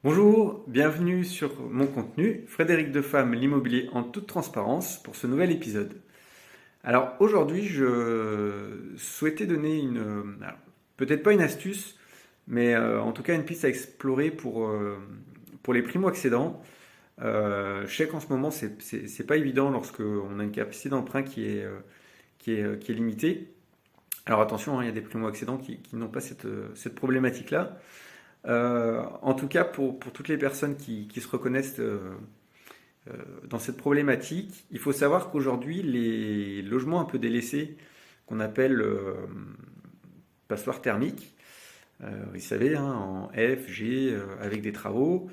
Bonjour, bienvenue sur mon contenu, Frédéric Defam, l'immobilier en toute transparence, pour ce nouvel épisode. Alors aujourd'hui, je souhaitais donner alors, peut-être pas une astuce, mais en tout cas une piste à explorer pour les primo-accédants. Je sais qu'en ce moment, c'est pas évident lorsque on a une capacité d'emprunt qui est limitée. Alors attention, hein, il y a des primo-accédants qui n'ont pas cette problématique-là. En tout cas, pour toutes les personnes qui se reconnaissent dans cette problématique, il faut savoir qu'aujourd'hui, les logements un peu délaissés, qu'on appelle passoires thermiques, vous savez, hein, en F, G, avec des travaux,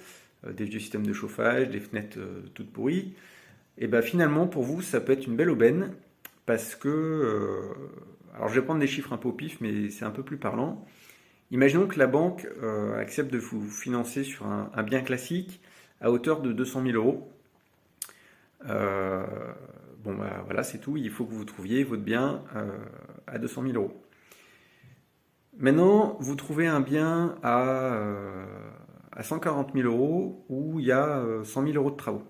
des vieux systèmes de chauffage, des fenêtres toutes pourries, et ben finalement, pour vous, ça peut être une belle aubaine, parce que, alors je vais prendre des chiffres un peu au pif, mais c'est un peu plus parlant. Imaginons que la banque accepte de vous financer sur un bien classique à hauteur de 200 000 euros. Euh, bon, bah, voilà, c'est tout. Il faut que vous trouviez votre bien à 200 000 euros. Maintenant, vous trouvez un bien à 140 000 euros où il y a 100 000 euros de travaux.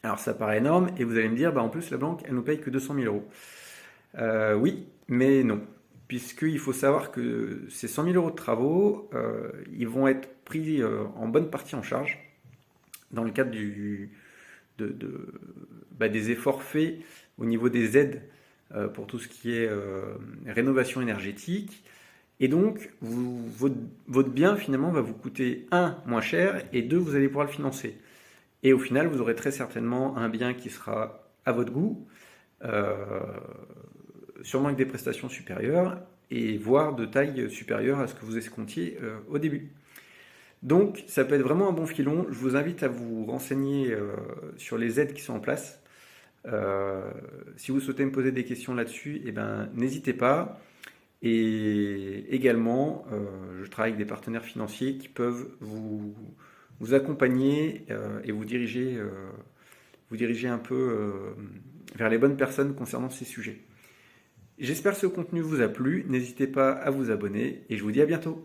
Alors ça paraît énorme et vous allez me dire, bah, en plus la banque, elle nous paye que 200 000 euros. Oui, mais non. Puisqu'il faut savoir que ces 100 000 euros de travaux, ils vont être pris en bonne partie en charge dans le cadre de, de- des efforts faits au niveau des aides pour tout ce qui est rénovation énergétique. Et donc, votre bien finalement va vous coûter un, moins cher, et deux, vous allez pouvoir le financer. Et au final, vous aurez très certainement un bien qui sera à votre goût, euh, sûrement avec des prestations supérieures, et voire de taille supérieure à ce que vous escomptiez au début. Donc ça peut être vraiment un bon filon. Je vous invite à vous renseigner sur les aides qui sont en place. Si vous souhaitez me poser des questions là-dessus, eh ben, n'hésitez pas. Et également, je travaille avec des partenaires financiers qui peuvent vous accompagner et vous diriger un peu vers les bonnes personnes concernant ces sujets. J'espère que ce contenu vous a plu. N'hésitez pas à vous abonner et je vous dis à bientôt.